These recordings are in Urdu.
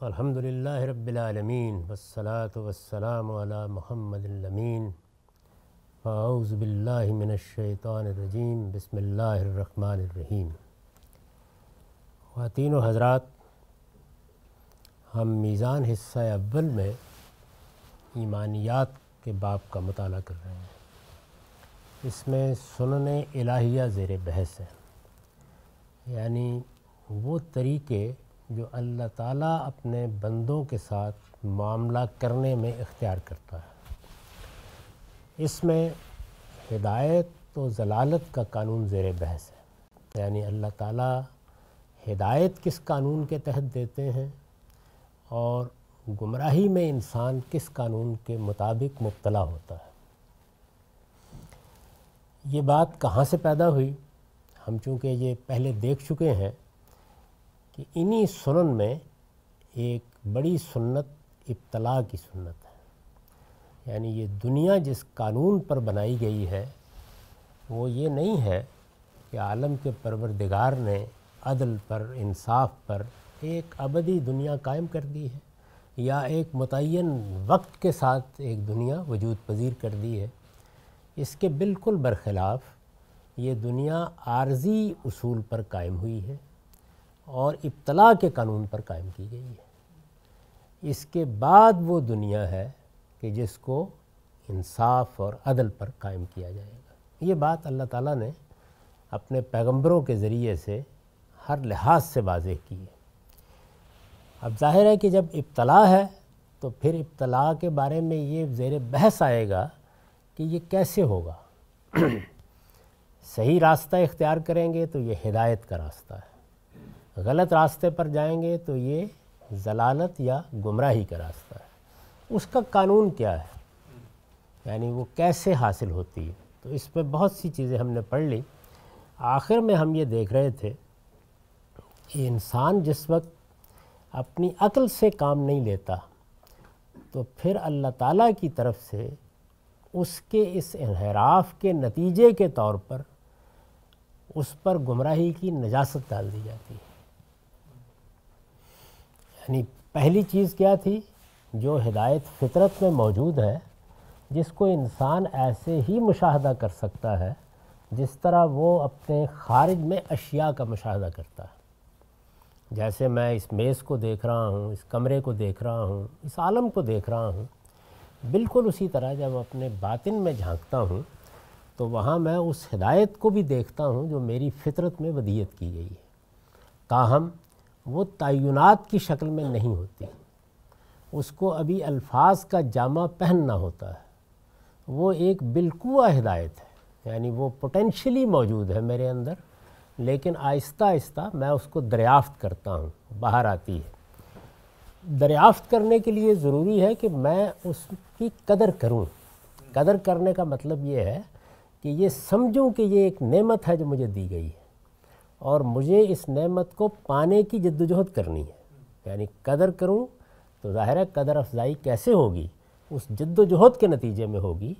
الحمدللہ رب العالمین والصلاة والسلام علی محمد الامین اعوذ باللہ من الشیطان الرجیم بسم اللہ الرحمن الرحیم۔ خواتین و حضرات، ہم میزان حصہ اول میں ایمانیات کے باب کا مطالعہ کر رہے ہیں۔ اس میں سنن الہیہ زیر بحث ہے، یعنی وہ طریقے جو اللہ تعالیٰ اپنے بندوں کے ساتھ معاملہ کرنے میں اختیار کرتا ہے۔ اس میں ہدایت و ضلالت کا قانون زیر بحث ہے، یعنی اللہ تعالیٰ ہدایت کس قانون کے تحت دیتے ہیں اور گمراہی میں انسان کس قانون کے مطابق مبتلا ہوتا ہے۔ یہ بات کہاں سے پیدا ہوئی؟ ہم چونکہ یہ پہلے دیکھ چکے ہیں کہ انہی سنن میں ایک بڑی سنت ابتلا کی سنت ہے، یعنی یہ دنیا جس قانون پر بنائی گئی ہے وہ یہ نہیں ہے کہ عالم کے پروردگار نے عدل پر، انصاف پر ایک ابدی دنیا قائم کر دی ہے یا ایک متعین وقت کے ساتھ ایک دنیا وجود پذیر کر دی ہے۔ اس کے بالکل برخلاف یہ دنیا عارضی اصول پر قائم ہوئی ہے اور ابتلا کے قانون پر قائم کی گئی ہے۔ اس کے بعد وہ دنیا ہے کہ جس کو انصاف اور عدل پر قائم کیا جائے گا۔ یہ بات اللہ تعالیٰ نے اپنے پیغمبروں کے ذریعے سے ہر لحاظ سے واضح کی ہے۔ اب ظاہر ہے کہ جب ابتلا ہے تو پھر ابتلا کے بارے میں یہ زیر بحث آئے گا کہ یہ کیسے ہوگا۔ صحیح راستہ اختیار کریں گے تو یہ ہدایت کا راستہ ہے، غلط راستے پر جائیں گے تو یہ ضلالت یا گمراہی کا راستہ ہے۔ اس کا قانون کیا ہے، یعنی وہ کیسے حاصل ہوتی ہے؟ تو اس میں بہت سی چیزیں ہم نے پڑھ لی۔ آخر میں ہم یہ دیکھ رہے تھے کہ انسان جس وقت اپنی عقل سے کام نہیں لیتا تو پھر اللہ تعالیٰ کی طرف سے اس کے اس انحراف کے نتیجے کے طور پر اس پر گمراہی کی نجاست ڈال دی جاتی ہے۔ یعنی پہلی چیز کیا تھی؟ جو ہدایت فطرت میں موجود ہے، جس کو انسان ایسے ہی مشاہدہ کر سکتا ہے جس طرح وہ اپنے خارج میں اشیاء کا مشاہدہ کرتا ہے۔ جیسے میں اس میز کو دیکھ رہا ہوں، اس کمرے کو دیکھ رہا ہوں، اس عالم کو دیکھ رہا ہوں، بالکل اسی طرح جب اپنے باطن میں جھانکتا ہوں تو وہاں میں اس ہدایت کو بھی دیکھتا ہوں جو میری فطرت میں ودیعت کی گئی ہے، تاہم وہ تعینات کی شکل میں نہیں ہوتی، اس کو ابھی الفاظ کا جامہ پہننا ہوتا ہے۔ وہ ایک بالقوہ ہدایت ہے، یعنی وہ پوٹینشلی موجود ہے میرے اندر، لیکن آہستہ آہستہ میں اس کو دریافت کرتا ہوں، باہر آتی ہے۔ دریافت کرنے کے لیے ضروری ہے کہ میں اس کی قدر کروں۔ قدر کرنے کا مطلب یہ ہے کہ یہ سمجھوں کہ یہ ایک نعمت ہے جو مجھے دی گئی ہے اور مجھے اس نعمت کو پانے کی جدوجہد کرنی ہے۔ یعنی قدر کروں تو ظاہر ہے قدر افزائی کیسے ہوگی؟ اس جدوجہد کے نتیجے میں ہوگی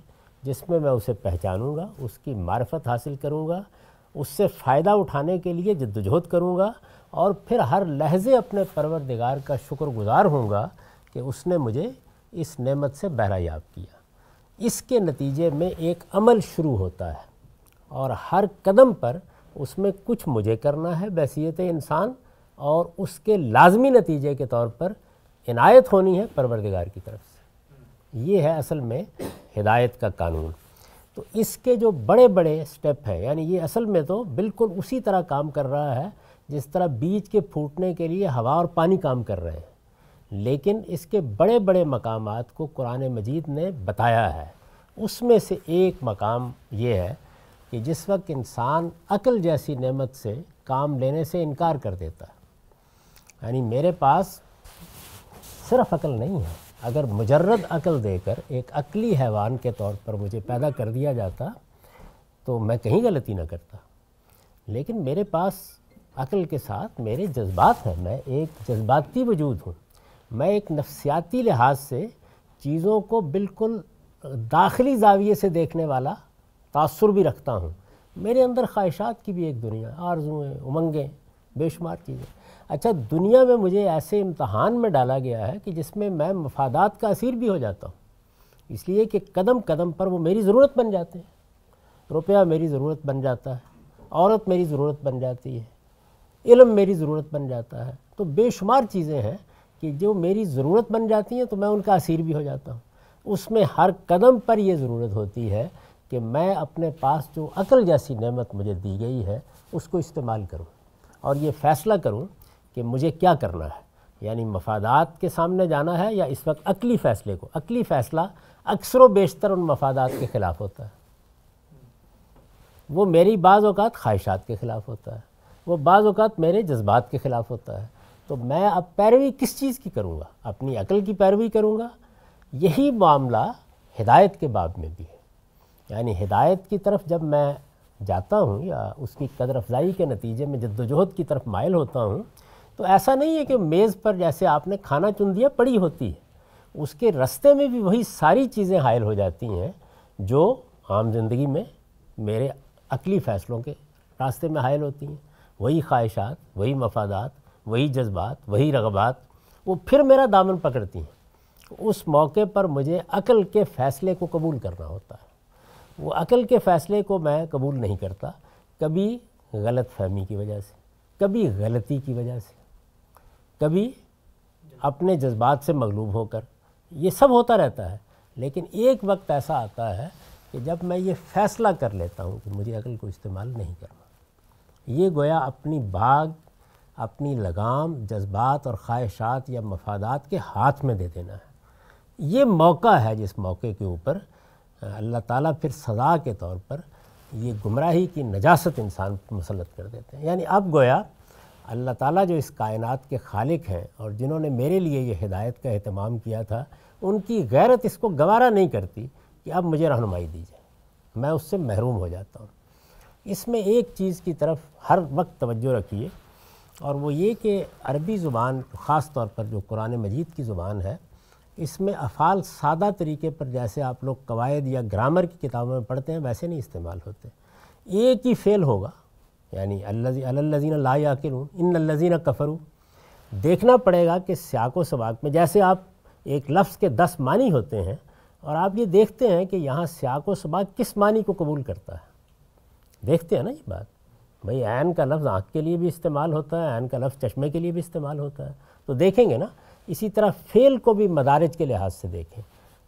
جس میں اسے پہچانوں گا، اس کی معرفت حاصل کروں گا، اس سے فائدہ اٹھانے کے لیے جدوجہد کروں گا اور پھر ہر لحظے اپنے پروردگار کا شکر گزار ہوں گا کہ اس نے مجھے اس نعمت سے بہرہ یاب کیا۔ اس کے نتیجے میں ایک عمل شروع ہوتا ہے اور ہر قدم پر اس میں کچھ مجھے کرنا ہے بحیثیت انسان، اور اس کے لازمی نتیجے کے طور پر عنایت ہونی ہے پروردگار کی طرف سے۔ یہ ہے اصل میں ہدایت کا قانون۔ تو اس کے جو بڑے بڑے سٹیپ ہیں، یعنی یہ اصل میں تو بالکل اسی طرح کام کر رہا ہے جس طرح بیج کے پھوٹنے کے لیے ہوا اور پانی کام کر رہے ہیں، لیکن اس کے بڑے بڑے مقامات کو قرآن مجید نے بتایا ہے۔ اس میں سے ایک مقام یہ ہے کہ جس وقت انسان عقل جیسی نعمت سے کام لینے سے انکار کر دیتا ہے، یعنی میرے پاس صرف عقل نہیں ہے، اگر مجرد عقل دے کر ایک عقلی حیوان کے طور پر مجھے پیدا کر دیا جاتا تو میں کہیں غلطی نہ کرتا، لیکن میرے پاس عقل کے ساتھ میرے جذبات ہیں، میں ایک جذباتی وجود ہوں، میں ایک نفسیاتی لحاظ سے چیزوں کو بالکل داخلی زاویے سے دیکھنے والا تاثر بھی رکھتا ہوں۔ میرے اندر خواہشات کی بھی ایک دنیا، آرزویں، امنگیں، بے شمار چیزیں۔ اچھا دنیا میں مجھے ایسے امتحان میں ڈالا گیا ہے کہ جس میں میں مفادات کا اسیر بھی ہو جاتا ہوں، اس لیے کہ قدم قدم پر وہ میری ضرورت بن جاتے ہیں۔ روپیہ میری ضرورت بن جاتا ہے، عورت میری ضرورت بن جاتی ہے، علم میری ضرورت بن جاتا ہے، تو بے شمار چیزیں ہیں کہ جو میری ضرورت بن جاتی ہیں تو میں ان کا اسیر بھی ہو جاتا ہوں۔ اس میں ہر قدم پر یہ ضرورت ہوتی ہے کہ میں اپنے پاس جو عقل جیسی نعمت مجھے دی گئی ہے اس کو استعمال کروں اور یہ فیصلہ کروں کہ مجھے کیا کرنا ہے، یعنی مفادات کے سامنے جانا ہے یا اس وقت عقلی فیصلے کو۔ عقلی فیصلہ اکثر و بیشتر ان مفادات کے خلاف ہوتا ہے، وہ میری بعض اوقات خواہشات کے خلاف ہوتا ہے، وہ بعض اوقات میرے جذبات کے خلاف ہوتا ہے۔ تو میں اب پیروی کس چیز کی کروں گا؟ اپنی عقل کی پیروی کروں گا۔ یہی معاملہ ہدایت کے باب میں بھی ہے، یعنی ہدایت کی طرف جب میں جاتا ہوں یا اس کی قدر افزائی کے نتیجے میں جد و جہد کی طرف مائل ہوتا ہوں، تو ایسا نہیں ہے کہ میز پر جیسے آپ نے کھانا چن دیا پڑی ہوتی ہے، اس کے رستے میں بھی وہی ساری چیزیں حائل ہو جاتی ہیں جو عام زندگی میں میرے عقلی فیصلوں کے راستے میں حائل ہوتی ہیں۔ وہی خواہشات، وہی مفادات، وہی جذبات، وہی رغبات، وہ پھر میرا دامن پکڑتی ہیں۔ اس موقع پر مجھے عقل کے فیصلے کو قبول کرنا ہوتا ہے۔ وہ عقل کے فیصلے کو میں قبول نہیں کرتا، کبھی غلط فہمی کی وجہ سے، کبھی غلطی کی وجہ سے، کبھی اپنے جذبات سے مغلوب ہو کر، یہ سب ہوتا رہتا ہے۔ لیکن ایک وقت ایسا آتا ہے کہ جب میں یہ فیصلہ کر لیتا ہوں کہ مجھے عقل کو استعمال نہیں کرنا، یہ گویا اپنی باغ، اپنی لگام جذبات اور خواہشات یا مفادات کے ہاتھ میں دے دینا ہے۔ یہ موقع ہے جس موقع کے اوپر اللہ تعالیٰ پھر سزا کے طور پر یہ گمراہی کی نجاست انسان پر مسلط کر دیتے ہیں۔ یعنی اب گویا اللہ تعالیٰ جو اس کائنات کے خالق ہیں اور جنہوں نے میرے لیے یہ ہدایت کا اہتمام کیا تھا، ان کی غیرت اس کو گوارا نہیں کرتی کہ اب مجھے رہنمائی دی جائے، میں اس سے محروم ہو جاتا ہوں۔ اس میں ایک چیز کی طرف ہر وقت توجہ رکھیے، اور وہ یہ کہ عربی زبان خاص طور پر جو قرآن مجید کی زبان ہے، اس میں افعال سادہ طریقے پر جیسے آپ لوگ قواعد یا گرامر کی کتابوں میں پڑھتے ہیں ویسے نہیں استعمال ہوتے۔ ایک ہی فعل ہوگا، یعنی الذین لا یعقلون، ان الذین کفروا۔ دیکھنا پڑے گا کہ سیاق و سباق میں جیسے آپ ایک لفظ کے 10 معنی ہوتے ہیں اور آپ یہ دیکھتے ہیں کہ یہاں سیاق و سباق کس معنی کو قبول کرتا ہے، دیکھتے ہیں نا یہ بات۔ بھئی عین کا لفظ آنکھ کے لیے بھی استعمال ہوتا ہے، عین کا لفظ چشمے کے لیے بھی استعمال ہوتا ہے، تو دیکھیں گے نا۔ اسی طرح فعل کو بھی مدارج کے لحاظ سے دیکھیں،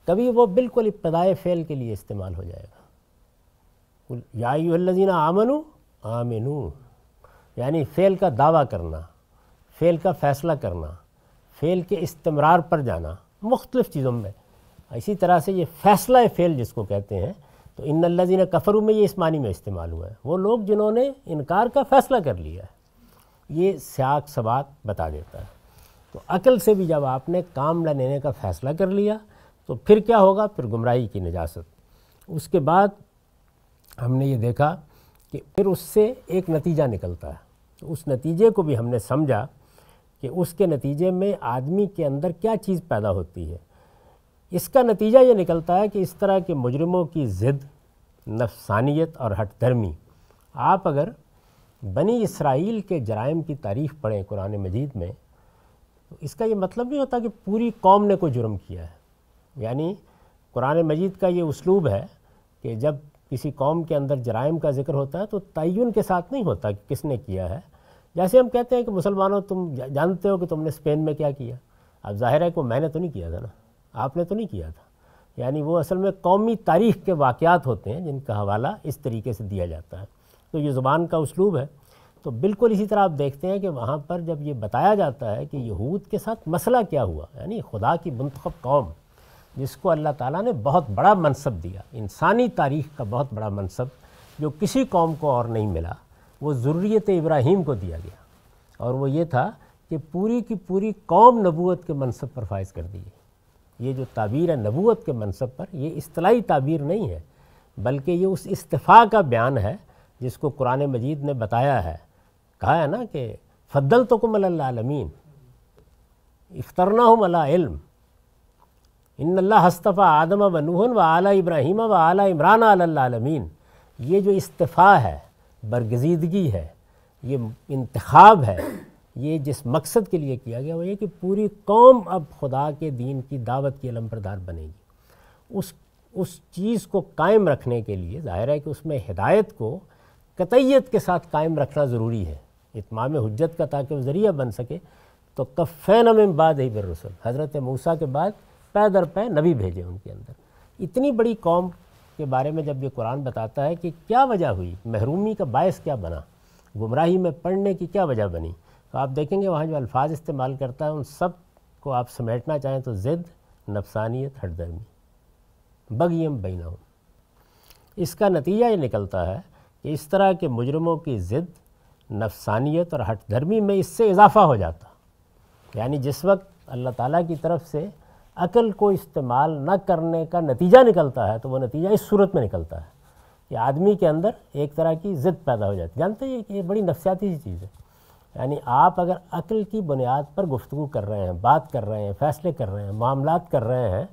کبھی وہ بالکل ابتدائے فعل کے لیے استعمال ہو جائے گا، یا ایھا الذین آمنوا آمنوا، یعنی فعل کا دعویٰ کرنا، فعل کا فیصلہ کرنا، فعل کے استمرار پر جانا مختلف چیزوں میں۔ اسی طرح سے یہ فیصلہ فعل جس کو کہتے ہیں، تو ان الذین کفروا میں یہ اس معنی میں استعمال ہوا ہے، وہ لوگ جنہوں نے انکار کا فیصلہ کر لیا ہے۔ یہ سیاق سباق بتا دیتا ہے۔ تو عقل سے بھی جب آپ نے کام نہ لینے کا فیصلہ کر لیا تو پھر کیا ہوگا؟ پھر گمراہی کی نجاست۔ اس کے بعد ہم نے یہ دیکھا کہ پھر اس سے ایک نتیجہ نکلتا ہے، تو اس نتیجے کو بھی ہم نے سمجھا کہ اس کے نتیجے میں آدمی کے اندر کیا چیز پیدا ہوتی ہے۔ اس کا نتیجہ یہ نکلتا ہے کہ اس طرح کے مجرموں کی ضد، نفسانیت اور ہٹ دھرمی، آپ اگر بنی اسرائیل کے جرائم کی تاریخ پڑھیں قرآن مجید میں، تو اس کا یہ مطلب نہیں ہوتا کہ پوری قوم نے کوئی جرم کیا ہے۔ یعنی قرآن مجید کا یہ اسلوب ہے کہ جب کسی قوم کے اندر جرائم کا ذکر ہوتا ہے تو تعین کے ساتھ نہیں ہوتا کہ کس نے کیا ہے۔ جیسے ہم کہتے ہیں کہ مسلمانوں تم جانتے ہو کہ تم نے اسپین میں کیا کیا، اب ظاہر ہے کہ میں نے تو نہیں کیا تھا نا، آپ نے تو نہیں کیا تھا، یعنی وہ اصل میں قومی تاریخ کے واقعات ہوتے ہیں جن کا حوالہ اس طریقے سے دیا جاتا ہے۔ تو یہ زبان کا اسلوب ہے۔ تو بالکل اسی طرح آپ دیکھتے ہیں کہ وہاں پر جب یہ بتایا جاتا ہے کہ یہود کے ساتھ مسئلہ کیا ہوا، یعنی خدا کی منتخب قوم جس کو اللہ تعالیٰ نے بہت بڑا منصب دیا، انسانی تاریخ کا بہت بڑا منصب جو کسی قوم کو اور نہیں ملا، وہ ذریت ابراہیم کو دیا گیا، اور وہ یہ تھا کہ پوری کی پوری قوم نبوت کے منصب پر فائز کر دی۔ یہ جو تعبیر ہے نبوت کے منصب پر، یہ اصطلاحی تعبیر نہیں ہے، بلکہ یہ اس استفاء کا بیان ہے جس کو قرآن مجید نے بتایا ہے، کہا ہے نا کہ فضلتکم علی العالمین، اخترناہم علی علم، ان اللہ اصطفیٰ آدم و نوح و آل ابراہیم و آل عمران علی العالمین۔ یہ جو استفاء ہے، برگزیدگی ہے، یہ انتخاب ہے، یہ جس مقصد کے لیے کیا گیا وہ یہ کہ پوری قوم اب خدا کے دین کی دعوت کی علمبردار بنے گی۔ اس چیز کو قائم رکھنے کے لیے ظاہر ہے کہ اس میں ہدایت کو قطعیت کے ساتھ قائم رکھنا ضروری ہے، اتمام حجت کا، تاکہ وہ ذریعہ بن سکے۔ تو کفینا من بعدہ بالرسل، حضرت موسیٰ کے بعد پے در پے نبی بھیجے ان کے اندر۔ اتنی بڑی قوم کے بارے میں جب یہ قرآن بتاتا ہے کہ کیا وجہ ہوئی، محرومی کا باعث کیا بنا، گمراہی میں پڑنے کی کیا وجہ بنی، تو آپ دیکھیں گے وہاں جو الفاظ استعمال کرتا ہے ان سب کو آپ سمیٹنا چاہیں تو ضد، نفسانیت، ہٹ درمی، بغیم بینہم۔ اس کا نتیجہ یہ نکلتا ہے کہ اس طرح کے مجرموں کی ضد، نفسانیت اور ہٹ دھرمی میں اس سے اضافہ ہو جاتا، یعنی جس وقت اللہ تعالیٰ کی طرف سے عقل کو استعمال نہ کرنے کا نتیجہ نکلتا ہے تو وہ نتیجہ اس صورت میں نکلتا ہے کہ آدمی کے اندر ایک طرح کی ضد پیدا ہو جاتی ہے۔ جانتے ہیں کہ یہ بڑی نفسیاتی سی چیز ہے، یعنی آپ اگر عقل کی بنیاد پر گفتگو کر رہے ہیں، بات کر رہے ہیں، فیصلے کر رہے ہیں، معاملات کر رہے ہیں،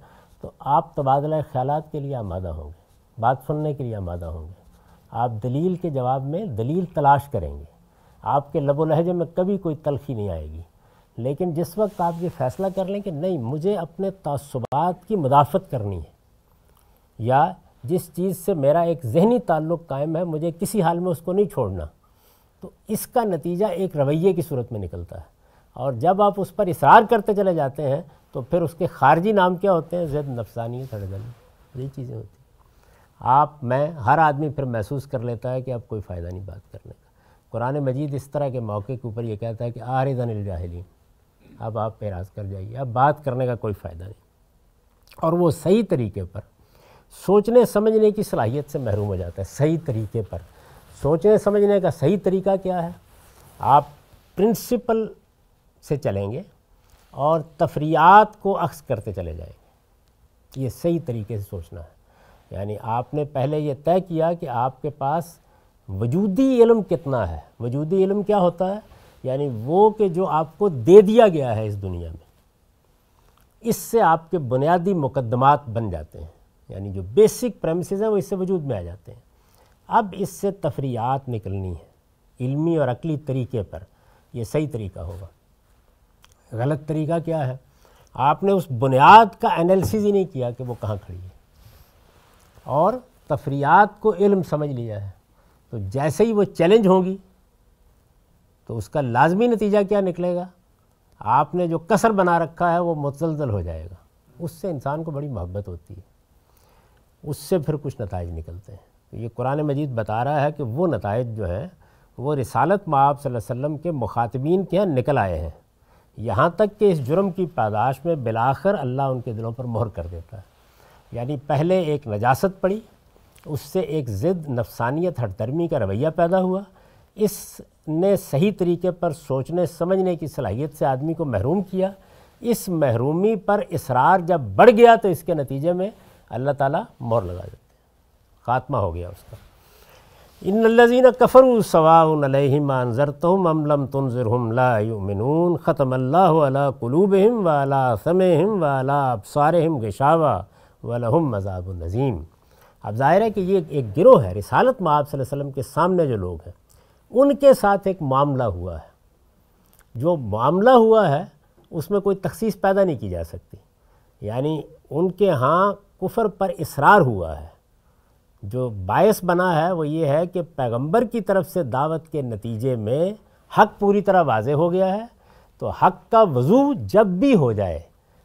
تو آپ تبادلہ خیالات کے لیے آمادہ ہوں گے، بات سننے کے لیے آمادہ ہوں گے، آپ دلیل کے جواب میں دلیل تلاش کریں گے، آپ کے لب و لہجے میں کبھی کوئی تلخی نہیں آئے گی۔ لیکن جس وقت آپ یہ فیصلہ کر لیں کہ نہیں، مجھے اپنے تعصبات کی مدافعت کرنی ہے، یا جس چیز سے میرا ایک ذہنی تعلق قائم ہے مجھے کسی حال میں اس کو نہیں چھوڑنا، تو اس کا نتیجہ ایک رویے کی صورت میں نکلتا ہے۔ اور جب آپ اس پر اصرار کرتے چلے جاتے ہیں تو پھر اس کے خارجی نام کیا ہوتے ہیں؟ ضد، نفسانیت، ہٹدھرمی، یہ چیزیں ہوتی ہیں۔ میں ہر آدمی پھر محسوس کر لیتا ہے کہ اب کوئی فائدہ نہیں بات کرنے کا۔ قرآن مجید اس طرح کے موقع کے اوپر یہ کہتا ہے کہ اعرض عن الجاہلین، اب آپ اعراض کر جائیے، اب بات کرنے کا کوئی فائدہ نہیں، اور وہ صحیح طریقے پر سوچنے سمجھنے کی صلاحیت سے محروم ہو جاتا ہے۔ صحیح طریقے پر سوچنے سمجھنے کا صحیح طریقہ کیا ہے؟ آپ پرنسپل سے چلیں گے اور تفریعات کو اخذ کرتے چلے جائیں گے، یہ صحیح طریقے سے سوچنا ہے۔ یعنی آپ نے پہلے یہ طے کیا کہ آپ کے پاس وجودی علم کتنا ہے۔ وجودی علم کیا ہوتا ہے؟ یعنی وہ کہ جو آپ کو دے دیا گیا ہے اس دنیا میں، اس سے آپ کے بنیادی مقدمات بن جاتے ہیں، یعنی جو بیسک پریمسز ہیں وہ اس سے وجود میں آ جاتے ہیں۔ اب اس سے تفریعات نکلنی ہے علمی اور عقلی طریقے پر، یہ صحیح طریقہ ہوگا۔ غلط طریقہ کیا ہے؟ آپ نے اس بنیاد کا انالیسز ہی نہیں کیا کہ وہ کہاں کھڑی ہے، اور تفریعات کو علم سمجھ لیا ہے، تو جیسے ہی وہ چیلنج ہوں گی تو اس کا لازمی نتیجہ کیا نکلے گا؟ آپ نے جو کسر بنا رکھا ہے وہ متزلزل ہو جائے گا۔ اس سے انسان کو بڑی محبت ہوتی ہے، اس سے پھر کچھ نتائج نکلتے ہیں۔ تو یہ قرآن مجید بتا رہا ہے کہ وہ نتائج جو ہیں وہ رسالت مآب صلی اللہ علیہ وسلم کے مخاطبین کے ہاں نکل آئے ہیں، یہاں تک کہ اس جرم کی پاداش میں بالآخر اللہ ان کے دلوں پر مہر کر دیتا ہے۔ یعنی پہلے ایک نجاست پڑی، اس سے ایک ضد، نفسانیت، ہٹ درمی کا رویہ پیدا ہوا، اس نے صحیح طریقے پر سوچنے سمجھنے کی صلاحیت سے آدمی کو محروم کیا۔ اس محرومی پر اصرار جب بڑھ گیا تو اس کے نتیجے میں اللہ تعالیٰ مہر لگا دیتے ہیں، خاتمہ ہو گیا اس کا۔ ان الذین کفروا سواء علیہم انذرتہم ام لم تنذرہم لا یؤمنون ختم اللہ علی قلوبہم وعلی سمعہم وعلی ابصارہم غشاوہ ولہم عذاب عظیم۔ اب ظاہر ہے کہ یہ ایک گروہ ہے، رسالت مآب صلی اللہ علیہ وسلم کے سامنے جو لوگ ہیں ان کے ساتھ ایک معاملہ ہوا ہے۔ جو معاملہ ہوا ہے اس میں کوئی تخصیص پیدا نہیں کی جا سکتی، یعنی ان کے ہاں کفر پر اصرار ہوا ہے۔ جو باعث بنا ہے وہ یہ ہے کہ پیغمبر کی طرف سے دعوت کے نتیجے میں حق پوری طرح واضح ہو گیا ہے، تو حق کا وضوح جب بھی ہو جائے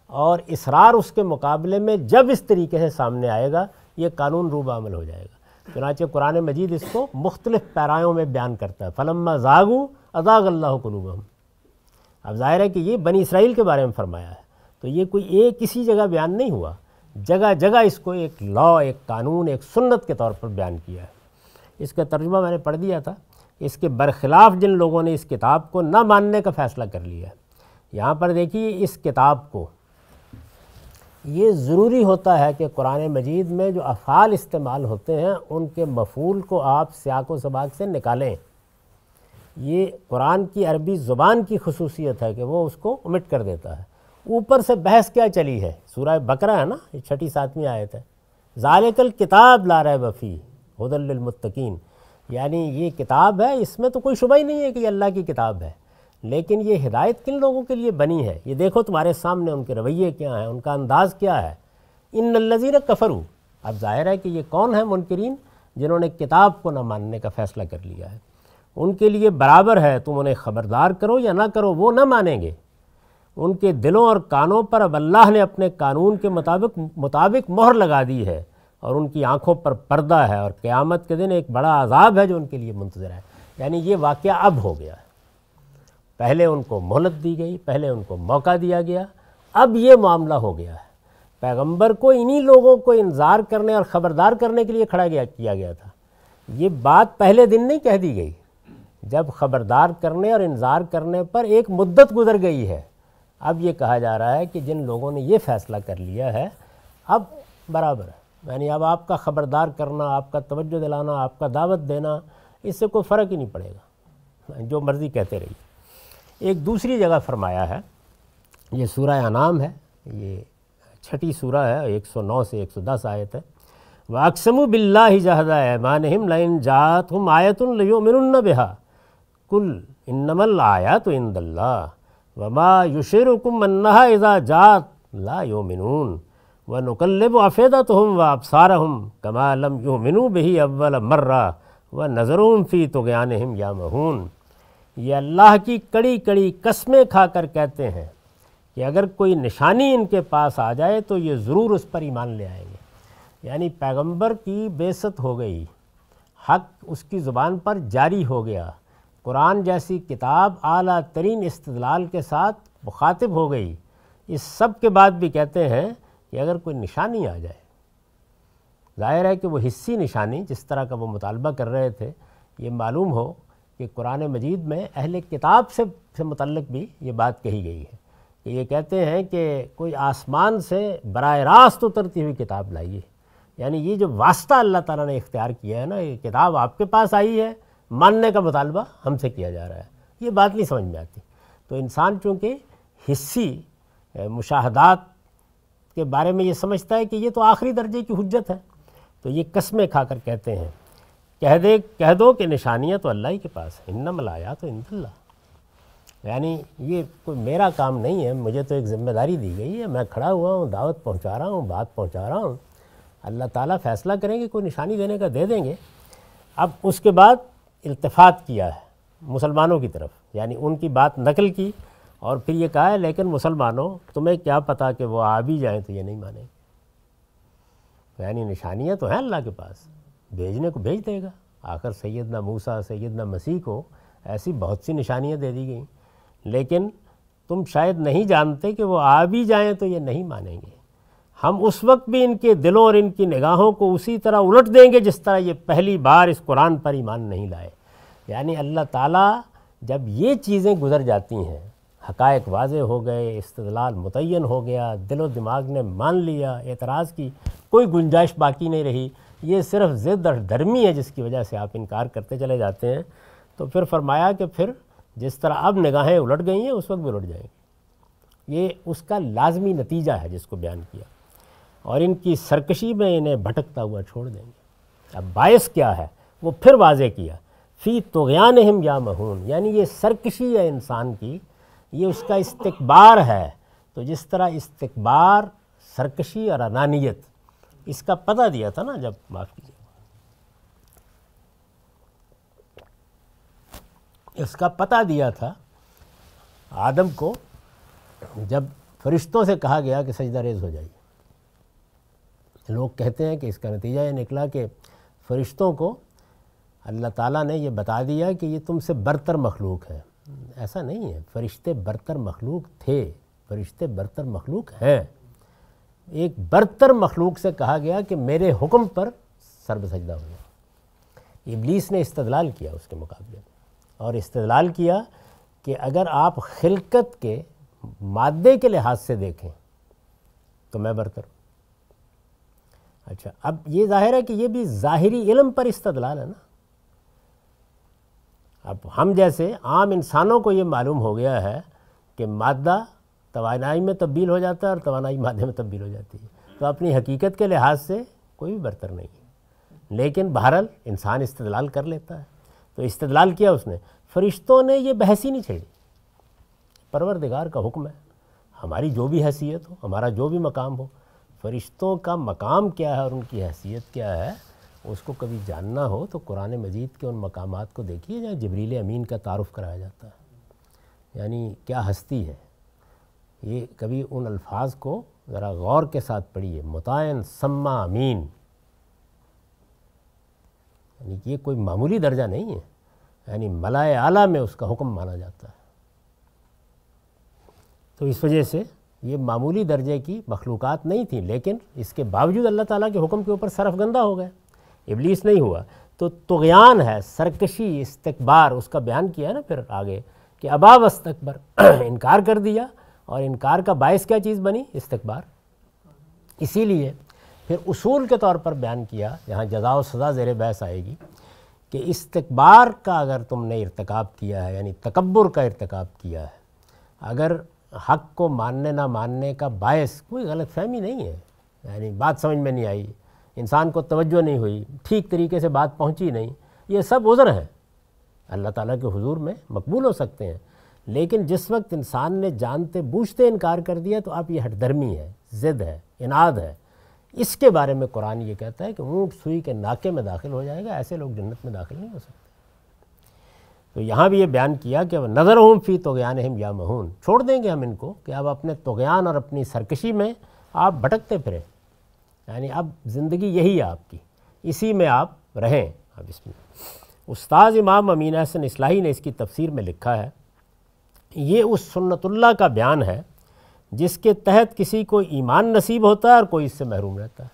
اور اصرار اس کے مقابلے میں جب اس طریقے سے سامنے آئے گا یہ قانون روب عمل ہو جائے گا۔ چنانچہ قرآن مجید اس کو مختلف پیرایوں میں بیان کرتا ہے، فلما زاغوا ازاغ اللہ قلوبہم۔ اب ظاہر ہے کہ یہ بنی اسرائیل کے بارے میں فرمایا ہے، تو یہ کوئی ایک کسی جگہ بیان نہیں ہوا، جگہ جگہ اس کو ایک لا، ایک قانون، ایک سنت کے طور پر بیان کیا ہے۔ اس کا ترجمہ میں نے پڑھ دیا تھا۔ اس کے برخلاف جن لوگوں نے اس کتاب کو نہ ماننے کا فیصلہ کر لیا ہے، یہاں پر دیکھیے اس کتاب کو یہ ضروری ہوتا ہے کہ قرآن مجید میں جو افعال استعمال ہوتے ہیں ان کے مفعول کو آپ سیاق و سباق سے نکالیں۔ یہ قرآن کی عربی زبان کی خصوصیت ہے کہ وہ اس کو omit کر دیتا ہے۔ اوپر سے بحث کیا چلی ہے؟ سورہ بقرہ ہے نا، یہ 6 7ویں آیت ہے، ذالک الکتاب لا ریب فیہ ھدی للمتقین، یعنی یہ کتاب ہے، اس میں تو کوئی شبہ ہی نہیں ہے کہ یہ اللہ کی کتاب ہے، لیکن یہ ہدایت کن لوگوں کے لیے بنی ہے؟ یہ دیکھو تمہارے سامنے ان کے رویے کیا ہیں، ان کا انداز کیا ہے۔ ان الذین کفروا، اب ظاہر ہے کہ یہ کون ہیں منکرین؟ جنہوں نے کتاب کو نہ ماننے کا فیصلہ کر لیا ہے۔ ان کے لیے برابر ہے تم انہیں خبردار کرو یا نہ کرو، وہ نہ مانیں گے۔ ان کے دلوں اور کانوں پر اب اللہ نے اپنے قانون کے مطابق مہر لگا دی ہے، اور ان کی آنکھوں پر پردہ ہے، اور قیامت کے دن ایک بڑا عذاب ہے جو ان کے لیے منتظر ہے۔ یعنی یہ واقعہ اب ہو گیا ہے، پہلے ان کو مہلت دی گئی، پہلے ان کو موقع دیا گیا، اب یہ معاملہ ہو گیا ہے۔ پیغمبر کو انہی لوگوں کو انذار کرنے اور خبردار کرنے کے لیے کھڑا کیا گیا تھا۔ یہ بات پہلے دن نہیں کہہ دی گئی، جب خبردار کرنے اور انذار کرنے پر ایک مدت گزر گئی ہے، اب یہ کہا جا رہا ہے کہ جن لوگوں نے یہ فیصلہ کر لیا ہے اب برابر ہے، یعنی اب آپ کا خبردار کرنا، آپ کا توجہ دلانا، آپ کا دعوت دینا، اس سے کوئی فرق ہی نہیں پڑے گا، جو مرضی کہتے رہیے۔ ایک دوسری جگہ فرمایا ہے، یہ سورہ انعام ہے، یہ 6 سورہ ہے، 109 سے 110 آیت ہے۔ وَأَقْسَمُوا بِاللَّهِ جَهْدَ أَيْمَانِهِمْ لَئِنْ جَاءَتْهُمْ آيَةٌ لَيُؤْمِنُنَّ بِهَا قُلْ إِنَّمَا الْآيَاتُ عِندَ اللَّهِ وَمَا يُشْعِرُكُمْ أَنَّهَا إِذَا جَاءَتْ لَا يُؤْمِنُونَ وَنُقَلِّبُ أَفْئِدَتَهُمْ وَأَبْصَارَهُمْ كَمَا لَمْ يُؤْمِنُوا بِهِ أَوَّلَ مَرَّةٍ وَنَذَرُهُمْ فِي طُغْيَانِهِمْ يَعْمَهُونَ۔ یہ اللہ کی کڑی کڑی قسمیں کھا کر کہتے ہیں کہ اگر کوئی نشانی ان کے پاس آ جائے تو یہ ضرور اس پر ایمان لے آئیں گے۔ یعنی پیغمبر کی بعثت ہو گئی، حق اس کی زبان پر جاری ہو گیا، قرآن جیسی کتاب اعلیٰ ترین استدلال کے ساتھ مخاطب ہو گئی، اس سب کے بعد بھی کہتے ہیں کہ اگر کوئی نشانی آ جائے، ظاہر ہے کہ وہ حسی نشانی جس طرح کا وہ مطالبہ کر رہے تھے، یہ معلوم ہو کہ قرآن مجید میں اہل کتاب سے متعلق بھی یہ بات کہی گئی ہے کہ یہ کہتے ہیں کہ کوئی آسمان سے براہ راست اترتی ہوئی کتاب لائیے، یعنی یہ جو واسطہ اللہ تعالیٰ نے اختیار کیا ہے نا، یہ کتاب آپ کے پاس آئی ہے، ماننے کا مطالبہ ہم سے کیا جا رہا ہے، یہ بات نہیں سمجھ میں آتی۔ تو انسان چونکہ حسی مشاہدات کے بارے میں یہ سمجھتا ہے کہ یہ تو آخری درجے کی حجت ہے، تو یہ قسمیں کھا کر کہتے ہیں، کہہ دو کہ نشانیاں تو اللہ ہی کے پاس ہیں، انما الآیات عند اللہ، یعنی یہ کوئی میرا کام نہیں ہے، مجھے تو ایک ذمہ داری دی گئی ہے، میں کھڑا ہوا ہوں، دعوت پہنچا رہا ہوں، بات پہنچا رہا ہوں، اللہ تعالیٰ فیصلہ کریں گے، کوئی نشانی دینے کا دے دیں گے۔ اب اس کے بعد التفات کیا ہے مسلمانوں کی طرف، یعنی ان کی بات نقل کی، اور پھر یہ کہا ہے لیکن مسلمانوں تمہیں کیا پتہ کہ وہ آ بھی جائیں تو یہ نہیں مانیں گے، یعنی نشانیاں تو ہیں اللہ کے پاس، بھیجنے کو بھیج دے گا۔ آخر سیدنا موسیٰ، سیدنا مسیح کو ایسی بہت سی نشانیاں دے دی گئیں، لیکن تم شاید نہیں جانتے کہ وہ آ بھی جائیں تو یہ نہیں مانیں گے۔ ہم اس وقت بھی ان کے دلوں اور ان کی نگاہوں کو اسی طرح الٹ دیں گے جس طرح یہ پہلی بار اس قرآن پر ایمان نہیں لائے۔ یعنی اللہ تعالیٰ جب یہ چیزیں گزر جاتی ہیں، حقائق واضح ہو گئے، استدلال متعین ہو گیا، دل و دماغ نے مان لیا، اعتراض کی کوئی گنجائش باقی نہیں رہی، یہ صرف ضد اور ڈرمی ہے جس کی وجہ سے آپ انکار کرتے چلے جاتے ہیں، تو پھر فرمایا کہ پھر جس طرح اب نگاہیں الٹ گئی ہیں اس وقت بھی الٹ جائیں گی۔ یہ اس کا لازمی نتیجہ ہے جس کو بیان کیا، اور ان کی سرکشی میں انہیں بھٹکتا ہوا چھوڑ دیں گے۔ اب باعث کیا ہے وہ پھر واضح کیا، فی طغیانہم یعمہون، یعنی یہ سرکشی ہے انسان کی، یہ اس کا استکبار ہے۔ تو جس طرح استکبار، سرکشی اور انانیت، اس کا پتہ دیا تھا نا، جب معاف کیجیے، اس کا پتہ دیا تھا آدم کو جب فرشتوں سے کہا گیا کہ سجدہ ریز ہو جائیے۔ لوگ کہتے ہیں کہ اس کا نتیجہ یہ نکلا کہ فرشتوں کو اللہ تعالیٰ نے یہ بتا دیا کہ یہ تم سے برتر مخلوق ہے۔ ایسا نہیں ہے، فرشتے برتر مخلوق تھے، فرشتے برتر مخلوق ہیں۔ ایک برتر مخلوق سے کہا گیا کہ میرے حکم پر سر بسجدہ ہو جائے۔ ابلیس نے استدلال کیا اس کے مقابلے میں، اور استدلال کیا کہ اگر آپ خلقت کے مادے کے لحاظ سے دیکھیں تو میں برتر ہوں۔ اچھا، اب یہ ظاہر ہے کہ یہ بھی ظاہری علم پر استدلال ہے نا۔ اب ہم جیسے عام انسانوں کو یہ معلوم ہو گیا ہے کہ مادہ توانائی میں تبدیل ہو جاتا ہے اور توانائی مادے میں تبدیل ہو جاتی ہے، تو اپنی حقیقت کے لحاظ سے کوئی بھی برتر نہیں ہے، لیکن بہرحال انسان استدلال کر لیتا ہے۔ تو استدلال کیا اس نے، فرشتوں نے یہ بحث ہی نہیں چھیڑی، پروردگار کا حکم ہے، ہماری جو بھی حیثیت ہو، ہمارا جو بھی مقام ہو، فرشتوں کا مقام کیا ہے اور ان کی حیثیت کیا ہے، اس کو کبھی جاننا ہو تو قرآن مجید کے ان مقامات کو دیکھیے جہاں جبریل امین کا تعارف کرایا جاتا ہے، یعنی کیا ہستی ہے۔ یہ کبھی ان الفاظ کو ذرا غور کے ساتھ پڑھیے، مطاعن سما امین، یعنی یہ کوئی معمولی درجہ نہیں ہے، یعنی ملائے اعلیٰ میں اس کا حکم مانا جاتا ہے۔ تو اس وجہ سے یہ معمولی درجے کی مخلوقات نہیں تھیں، لیکن اس کے باوجود اللہ تعالیٰ کے حکم کے اوپر سرفگندہ ہو گئے، ابلیس نہیں ہوا۔ تو طغیان ہے، سرکشی، استکبار، اس کا بیان کیا ہے نا پھر آگے کہ ابا واستکبر، انکار کر دیا، اور انکار کا باعث کیا چیز بنی؟ استکبار۔ اسی لیے پھر اصول کے طور پر بیان کیا، یہاں جزا و سزا زیر بحث آئے گی، کہ استکبار کا اگر تم نے ارتکاب کیا ہے، یعنی تکبر کا ارتکاب کیا ہے، اگر حق کو ماننے نہ ماننے کا باعث کوئی غلط فہمی نہیں ہے، یعنی بات سمجھ میں نہیں آئی، انسان کو توجہ نہیں ہوئی، ٹھیک طریقے سے بات پہنچی نہیں، یہ سب عذر ہیں، اللہ تعالیٰ کے حضور میں مقبول ہو سکتے ہیں۔ لیکن جس وقت انسان نے جانتے بوجھتے انکار کر دیا تو اب یہ ہٹ درمی ہے، ضد ہے، اناد ہے۔ اس کے بارے میں قرآن یہ کہتا ہے کہ اونٹ سوئی کے ناکے میں داخل ہو جائے گا، ایسے لوگ جنت میں داخل نہیں ہو سکتے۔ تو یہاں بھی یہ بیان کیا کہ نظرہم فی طغیانہم یعمہون، چھوڑ دیں گے ہم ان کو کہ اب اپنے طغیان اور اپنی سرکشی میں آپ بھٹکتے پھریں، یعنی اب زندگی یہی ہے آپ کی، اسی میں آپ رہیں۔ اب اس میں استاذ امام امین احسن اصلاحی نے اس کی تفسیر میں لکھا ہے، یہ اس سنت اللہ کا بیان ہے جس کے تحت کسی کو ایمان نصیب ہوتا ہے اور کوئی اس سے محروم رہتا ہے،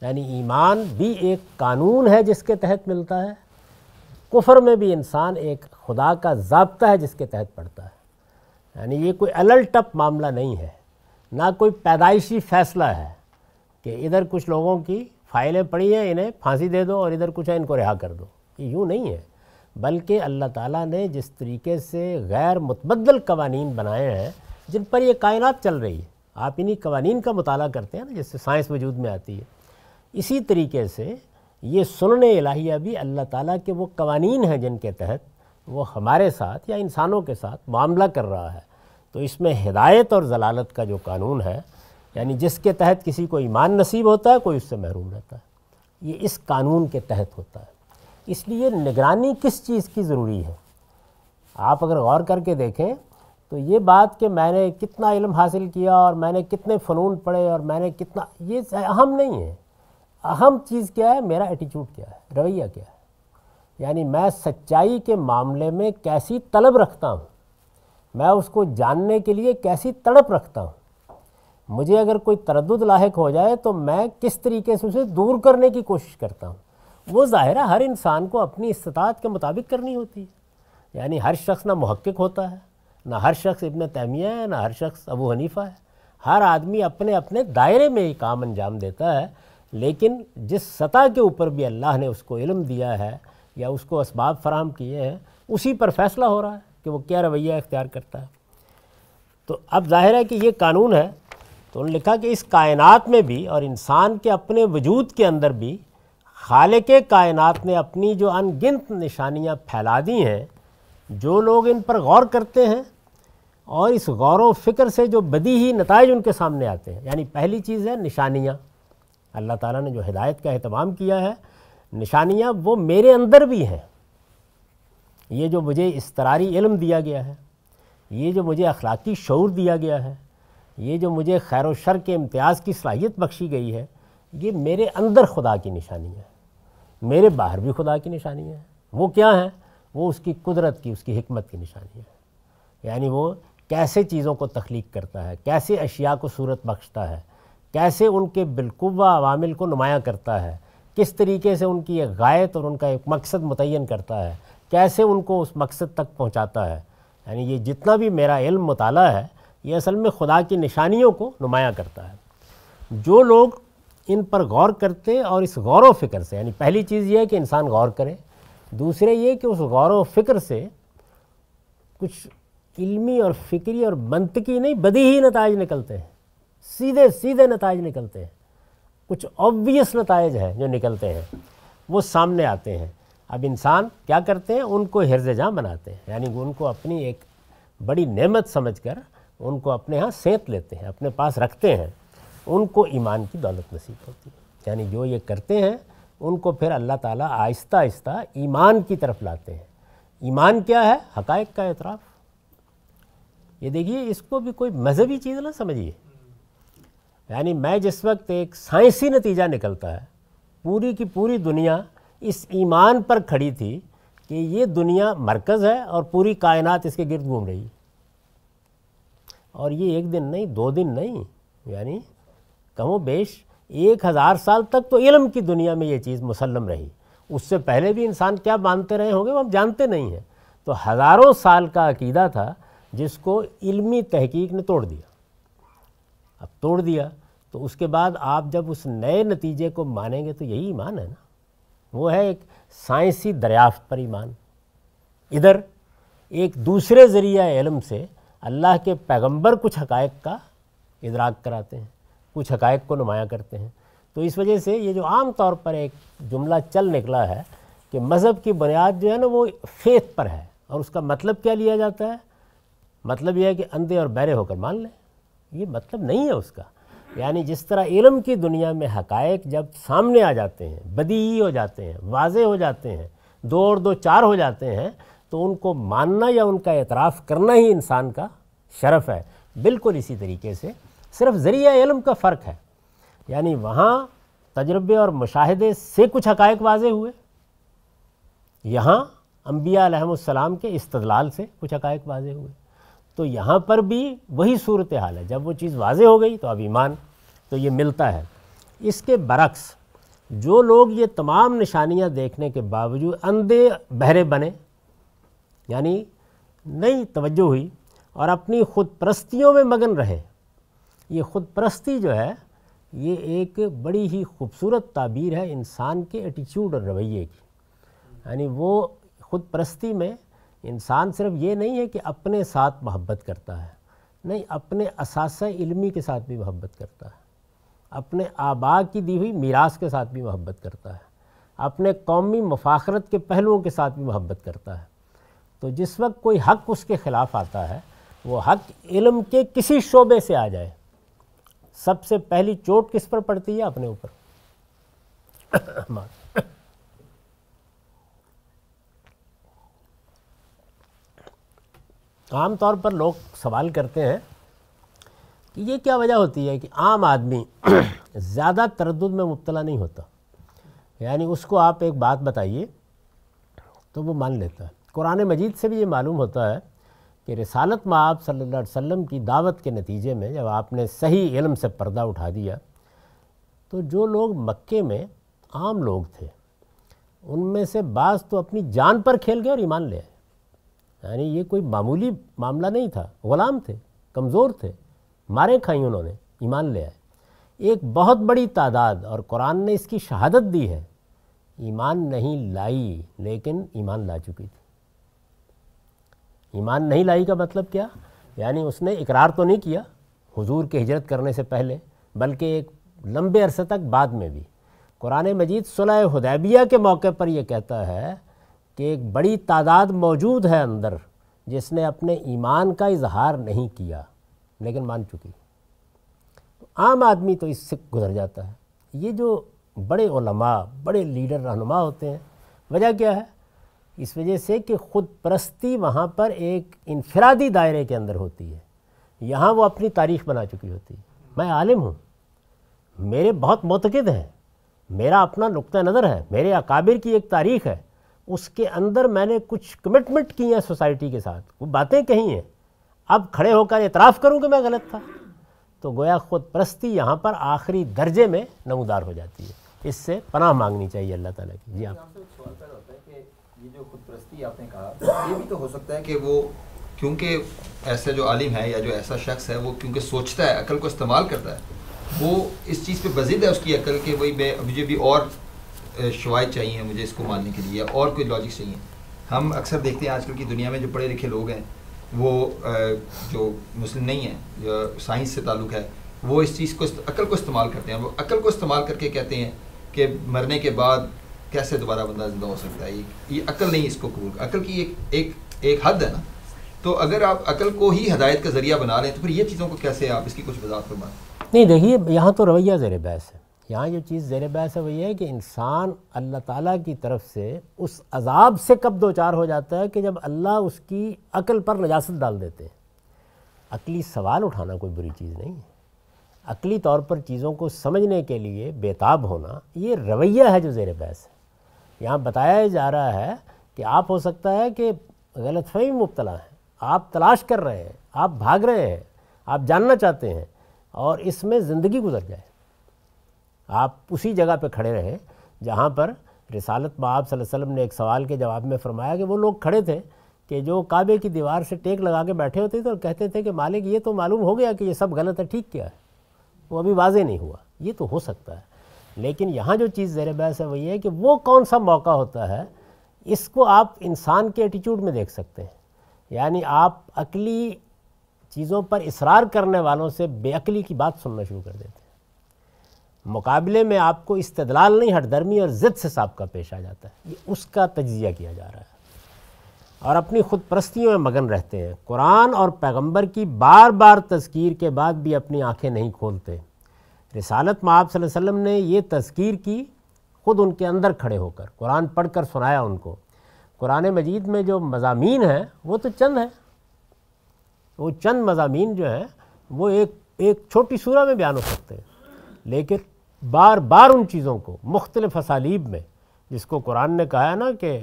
یعنی ایمان بھی ایک قانون ہے جس کے تحت ملتا ہے، کفر میں بھی انسان ایک خدا کا ضابطہ ہے جس کے تحت پڑتا ہے، یعنی یہ کوئی الل ٹپ معاملہ نہیں ہے، نہ کوئی پیدائشی فیصلہ ہے کہ ادھر کچھ لوگوں کی فائلیں پڑی ہیں انہیں پھانسی دے دو اور ادھر کچھ ہے ان کو رہا کر دو، یہ یوں نہیں ہے، بلکہ اللہ تعالیٰ نے جس طریقے سے غیر متبدل قوانین بنائے ہیں جن پر یہ کائنات چل رہی ہے، آپ انہی قوانین کا مطالعہ کرتے ہیں نا جس سے سائنس وجود میں آتی ہے، اسی طریقے سے یہ سنن الہیہ بھی اللہ تعالیٰ کے وہ قوانین ہیں جن کے تحت وہ ہمارے ساتھ یا انسانوں کے ساتھ معاملہ کر رہا ہے۔ تو اس میں ہدایت اور ضلالت کا جو قانون ہے، یعنی جس کے تحت کسی کو ایمان نصیب ہوتا ہے کوئی اس سے محروم رہتا ہے، یہ اس قانون کے تحت ہوتا ہے۔ اس لیے نگرانی کس چیز کی ضروری ہے؟ آپ اگر غور کر کے دیکھیں تو یہ بات کہ میں نے کتنا علم حاصل کیا اور میں نے کتنے فنون پڑھے اور میں نے کتنا، یہ اہم نہیں ہے، اہم چیز کیا ہے؟ میرا ایٹیچیوڈ کیا ہے، رویہ کیا ہے، یعنی میں سچائی کے معاملے میں کیسی طلب رکھتا ہوں، میں اس کو جاننے کے لیے کیسی تڑپ رکھتا ہوں، مجھے اگر کوئی تردد لاحق ہو جائے تو میں کس طریقے سے اسے دور کرنے کی کوشش کرتا ہوں۔ وہ ظاہر ہے ہر انسان کو اپنی استطاعت کے مطابق کرنی ہوتی ہے، یعنی ہر شخص نہ محقق ہوتا ہے، نہ ہر شخص ابن تیمیہ ہے، نہ ہر شخص ابو حنیفہ ہے، ہر آدمی اپنے اپنے دائرے میں یہ کام انجام دیتا ہے، لیکن جس سطح کے اوپر بھی اللہ نے اس کو علم دیا ہے یا اس کو اسباب فراہم کیے ہیں اسی پر فیصلہ ہو رہا ہے کہ وہ کیا رویہ اختیار کرتا ہے۔ تو اب ظاہر ہے کہ یہ قانون ہے، تو انہوں نے لکھا کہ اس کائنات میں بھی اور انسان کے اپنے وجود کے اندر بھی خالق کائنات نے اپنی جو ان گنت نشانیاں پھیلا دی ہیں، جو لوگ ان پر غور کرتے ہیں اور اس غور و فکر سے جو بدیہی نتائج ان کے سامنے آتے ہیں، یعنی پہلی چیز ہے نشانیاں، اللہ تعالیٰ نے جو ہدایت کا اہتمام کیا ہے، نشانیاں وہ میرے اندر بھی ہیں، یہ جو مجھے اضطراری علم دیا گیا ہے، یہ جو مجھے اخلاقی شعور دیا گیا ہے، یہ جو مجھے خیر و شر کے امتیاز کی صلاحیت بخشی گئی ہے، یہ میرے اندر خدا کی نشانی ہے، میرے باہر بھی خدا کی نشانی ہے۔ وہ کیا ہیں؟ وہ اس کی قدرت کی، اس کی حکمت کی نشانی ہے، یعنی وہ کیسے چیزوں کو تخلیق کرتا ہے، کیسے اشیاء کو صورت بخشتا ہے، کیسے ان کے بالقوہ عوامل کو نمایاں کرتا ہے، کس طریقے سے ان کی ایک غایت اور ان کا ایک مقصد متعین کرتا ہے، کیسے ان کو اس مقصد تک پہنچاتا ہے، یعنی یہ جتنا بھی میرا علم مطالعہ ہے یہ اصل میں خدا کی نشانیوں کو نمایاں کرتا ہے۔ جو لوگ ان پر غور کرتے اور اس غور و فکر سے، یعنی پہلی چیز یہ ہے کہ انسان غور کرے، دوسرے یہ کہ اس غور و فکر سے کچھ علمی اور فکری اور منطقی نہیں بدیہی نتائج نکلتے ہیں، سیدھے سیدھے نتائج نکلتے ہیں، کچھ آبویس نتائج ہیں جو نکلتے ہیں وہ سامنے آتے ہیں۔ اب انسان کیا کرتے ہیں؟ ان کو حرز جاں بناتے ہیں، یعنی ان کو اپنی ایک بڑی نعمت سمجھ کر ان کو اپنے ہاں سینت لیتے ہیں، اپنے پاس رکھتے ہیں، ان کو ایمان کی دولت نصیب ہوتی ہے۔ یعنی جو یہ کرتے ہیں ان کو پھر اللہ تعالیٰ آہستہ آہستہ ایمان کی طرف لاتے ہیں۔ ایمان کیا ہے؟ حقائق کا اعتراف۔ یہ دیکھیے، اس کو بھی کوئی مذہبی چیز نہ سمجھیے۔ یعنی میں جس وقت ایک سائنسی نتیجہ نکلتا ہے، پوری کی پوری دنیا اس ایمان پر کھڑی تھی کہ یہ دنیا مرکز ہے اور پوری کائنات اس کے گرد گھوم رہی ہے، اور یہ ایک دن نہیں، 2 دن نہیں، یعنی کم و بیش 1000 سال تک تو علم کی دنیا میں یہ چیز مسلم رہی۔ اس سے پہلے بھی انسان کیا مانتے رہے ہوں گے وہ ہم جانتے نہیں ہیں۔ تو ہزاروں سال کا عقیدہ تھا جس کو علمی تحقیق نے توڑ دیا۔ اب توڑ دیا تو اس کے بعد آپ جب اس نئے نتیجے کو مانیں گے تو یہی ایمان ہے نا، وہ ہے ایک سائنسی دریافت پر ایمان۔ ادھر ایک دوسرے ذریعہ علم سے اللہ کے پیغمبر کچھ حقائق کا ادراک کراتے ہیں، کچھ حقائق کو نمایاں کرتے ہیں۔ تو اس وجہ سے یہ جو عام طور پر ایک جملہ چل نکلا ہے کہ مذہب کی بنیاد جو ہے نا وہ فیتھ پر ہے، اور اس کا مطلب کیا لیا جاتا ہے؟ مطلب یہ ہے کہ اندھے اور بہرے ہو کر مان لیں۔ یہ مطلب نہیں ہے اس کا۔ یعنی جس طرح علم کی دنیا میں حقائق جب سامنے آ جاتے ہیں، بدیہی ہو جاتے ہیں، واضح ہو جاتے ہیں، 2 اور 2 4 ہو جاتے ہیں، تو ان کو ماننا یا ان کا اعتراف کرنا ہی انسان کا شرف ہے۔ بالکل اسی طریقے سے صرف ذریعہ علم کا فرق ہے۔ یعنی وہاں تجربے اور مشاہدے سے کچھ حقائق واضح ہوئے، یہاں انبیاء علیہم السلام کے استدلال سے کچھ حقائق واضح ہوئے۔ تو یہاں پر بھی وہی صورتحال ہے، جب وہ چیز واضح ہو گئی تو اب ایمان تو یہ ملتا ہے۔ اس کے برعکس جو لوگ یہ تمام نشانیاں دیکھنے کے باوجود اندھے بہرے بنے، یعنی نہیں توجہ ہوئی اور اپنی خود پرستیوں میں مگن رہے۔ یہ خود پرستی جو ہے یہ ایک بڑی ہی خوبصورت تعبیر ہے انسان کے ایٹیچیوڈ اور رویے کی۔ یعنی وہ خود پرستی میں انسان صرف یہ نہیں ہے کہ اپنے ساتھ محبت کرتا ہے، نہیں، اپنے اثاثہ علمی کے ساتھ بھی محبت کرتا ہے، اپنے آباء کی دی ہوئی میراث کے ساتھ بھی محبت کرتا ہے، اپنے قومی مفاخرت کے پہلوؤں کے ساتھ بھی محبت کرتا ہے۔ تو جس وقت کوئی حق اس کے خلاف آتا ہے، وہ حق علم کے کسی شعبے سے آ جائے، سب سے پہلی چوٹ کس پر پڑتی ہے؟ اپنے اوپر۔ عام طور پر لوگ سوال کرتے ہیں کہ یہ کیا وجہ ہوتی ہے کہ عام آدمی زیادہ تردد میں مبتلا نہیں ہوتا، یعنی اس کو آپ ایک بات بتائیے تو وہ مان لیتا ہے۔ قرآن مجید سے بھی یہ معلوم ہوتا ہے کہ رسالت مآب صلی اللہ علیہ وسلم کی دعوت کے نتیجے میں جب آپ نے صحیح علم سے پردہ اٹھا دیا تو جو لوگ مکے میں عام لوگ تھے ان میں سے بعض تو اپنی جان پر کھیل گئے اور ایمان لے آئے۔ یعنی یہ کوئی معمولی معاملہ نہیں تھا، غلام تھے، کمزور تھے، مارے کھائیں انہوں نے، ایمان لے آئے۔ ایک بہت بڑی تعداد، اور قرآن نے اس کی شہادت دی ہے، ایمان نہیں لائی لیکن ایمان لا چکی تھی۔ ایمان نہیں لائی کا مطلب کیا؟ یعنی اس نے اقرار تو نہیں کیا حضور کے ہجرت کرنے سے پہلے، بلکہ ایک لمبے عرصے تک بعد میں بھی۔ قرآن مجید صلح حدیبیہ کے موقع پر یہ کہتا ہے کہ ایک بڑی تعداد موجود ہے اندر جس نے اپنے ایمان کا اظہار نہیں کیا لیکن مان چکی۔ عام آدمی تو اس سے گزر جاتا ہے۔ یہ جو بڑے علماء، بڑے لیڈر، رہنما ہوتے ہیں، وجہ کیا ہے؟ اس وجہ سے کہ خود پرستی وہاں پر ایک انفرادی دائرے کے اندر ہوتی ہے، یہاں وہ اپنی تاریخ بنا چکی ہوتی ہے۔ میں عالم ہوں، میرے بہت معتقد ہیں، میرا اپنا نقطہ نظر ہے، میرے اکابر کی ایک تاریخ ہے، اس کے اندر میں نے کچھ کمٹمنٹ کی ہیں سوسائٹی کے ساتھ، وہ باتیں کہی ہیں، اب کھڑے ہو کر اعتراف کروں کہ میں غلط تھا، تو گویا خود پرستی یہاں پر آخری درجے میں نمودار ہو جاتی ہے۔ اس سے پناہ مانگنی چاہیے اللہ تعالیٰ کی۔ جی، آپ سے ایک سوال پیدا ہوتا ہے کہ یہ جو خود پرستی آپ نے کہا، یہ بھی تو ہو سکتا ہے کہ وہ کیونکہ ایسا جو عالم ہے یا جو ایسا شخص ہے وہ کیونکہ سوچتا ہے، عقل کو استعمال کرتا ہے، وہ اس چیز پہ بضد ہے اس کی عقل کہ وہی مجھے بھی اور شواہد چاہیے مجھے اس کو ماننے کے لیے، اور کوئی لاجک چاہیے۔ ہم اکثر دیکھتے ہیں آج کل کی دنیا میں جو پڑھے لکھے لوگ ہیں، وہ جو مسلم نہیں ہیں، جو سائنس سے تعلق ہے، وہ اس چیز کو، عقل کو استعمال کرتے ہیں۔ وہ عقل کو استعمال کر کے کہتے ہیں کہ مرنے کے بعد کیسے دوبارہ بندہ زندہ ہو سکتا ہے، یہ عقل نہیں اس کو قبول۔ عقل کی ایک حد ہے نا، تو اگر آپ عقل کو ہی ہدایت کا ذریعہ بنا لیں تو پھر یہ چیزوں کو کیسے آپ اس کی کچھ وضاحت فرمائیں؟ نہیں دیکھیے، یہاں تو رویہ زیر بحث ہے. یہاں جو چیز زیر بحث ہے وہ یہ ہے کہ انسان اللہ تعالیٰ کی طرف سے اس عذاب سے کب دوچار ہو جاتا ہے کہ جب اللہ اس کی عقل پر نجاست ڈال دیتے ہیں. عقلی سوال اٹھانا کوئی بری چیز نہیں ہے. عقلی طور پر چیزوں کو سمجھنے کے لیے بیتاب ہونا یہ رویہ ہے جو زیر بحث ہے. یہاں بتایا جا رہا ہے کہ آپ ہو سکتا ہے کہ غلط فہمی مبتلا ہیں، آپ تلاش کر رہے ہیں، آپ بھاگ رہے ہیں، آپ جاننا چاہتے ہیں اور اس میں زندگی گزر جائے. آپ اسی جگہ پہ کھڑے رہیں جہاں پر رسالت مآب صلی اللہ علیہ وسلم نے ایک سوال کے جواب میں فرمایا کہ وہ لوگ کھڑے تھے کہ جو کعبے کی دیوار سے ٹیک لگا کے بیٹھے ہوتے تھے اور کہتے تھے کہ مالک یہ تو معلوم ہو گیا کہ یہ سب غلط ہے، ٹھیک کیا ہے؟ وہ ابھی واضح نہیں ہوا. یہ تو ہو سکتا ہے، لیکن یہاں جو چیز زیر بحث ہے وہ یہ ہے کہ وہ کون سا موقع ہوتا ہے. اس کو آپ انسان کے ایٹیچیوڈ میں دیکھ سکتے ہیں. یعنی آپ عقلی چیزوں پر اصرار کرنے والوں سے بے عقلی کی بات سننا شروع کر دیتے ہیں. مقابلے میں آپ کو استدلال نہیں، ہٹ درمی اور ضد سے سابقہ پیش آ جاتا ہے. یہ اس کا تجزیہ کیا جا رہا ہے اور اپنی خود پرستیوں میں مگن رہتے ہیں. قرآن اور پیغمبر کی بار بار تذکیر کے بعد بھی اپنی آنکھیں نہیں کھولتے. رسالت مآب صلی اللہ علیہ وسلم نے یہ تذکیر کی خود ان کے اندر کھڑے ہو کر، قرآن پڑھ کر سنایا ان کو. قرآن مجید میں جو مضامین ہیں وہ تو چند ہیں، وہ چند مضامین جو ہیں وہ ایک چھوٹی سورہ میں بیان ہو سکتے ہیں، لیکن بار بار ان چیزوں کو مختلف اسالیب میں، جس کو قرآن نے کہا ہے نا کہ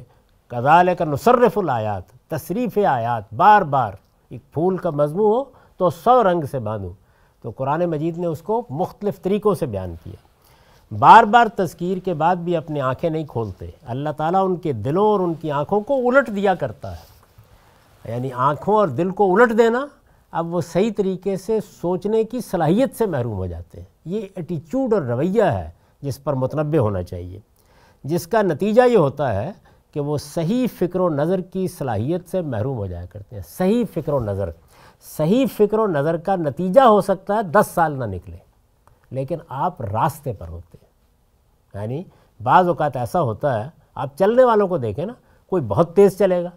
کذالک نصرف الآیات، تصریف آیات، بار بار ایک پھول کا مضمون ہو تو 100 رنگ سے باندھوں، تو قرآن مجید نے اس کو مختلف طریقوں سے بیان کیا. بار بار تذکیر کے بعد بھی اپنی آنکھیں نہیں کھولتے. اللہ تعالیٰ ان کے دلوں اور ان کی آنکھوں کو الٹ دیا کرتا ہے. یعنی آنکھوں اور دل کو الٹ دینا، اب وہ صحیح طریقے سے سوچنے کی صلاحیت سے محروم ہو جاتے ہیں. یہ ایٹیچیوڈ اور رویہ ہے جس پر متنبہ ہونا چاہیے، جس کا نتیجہ یہ ہوتا ہے کہ وہ صحیح فکر و نظر کی صلاحیت سے محروم ہو جایا کرتے ہیں. صحیح فکر و نظر کا نتیجہ ہو سکتا ہے 10 سال نہ نکلے، لیکن آپ راستے پر ہوتے ہیں. یعنی بعض اوقات ایسا ہوتا ہے، آپ چلنے والوں کو دیکھیں نا، کوئی بہت تیز چلے گا،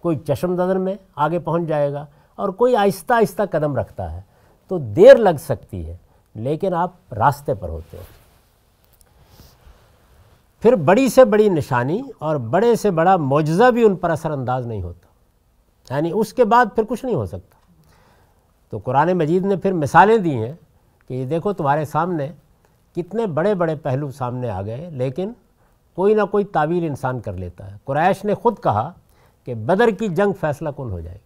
کوئی چشم نظر میں آگے پہنچ جائے گا اور کوئی آہستہ آہستہ قدم رکھتا ہے، تو دیر لگ سکتی ہے لیکن آپ راستے پر ہوتے ہیں. پھر بڑی سے بڑی نشانی اور بڑے سے بڑا معجزہ بھی ان پر اثر انداز نہیں ہوتا. یعنی اس کے بعد پھر کچھ نہیں ہو سکتا. تو قرآن مجید نے پھر مثالیں دی ہیں کہ یہ دیکھو تمہارے سامنے کتنے بڑے بڑے پہلو سامنے آ گئے، لیکن کوئی نہ کوئی تعویل انسان کر لیتا ہے. قریش نے خود کہا کہ بدر کی جنگ فیصلہ کن ہو جائے گی.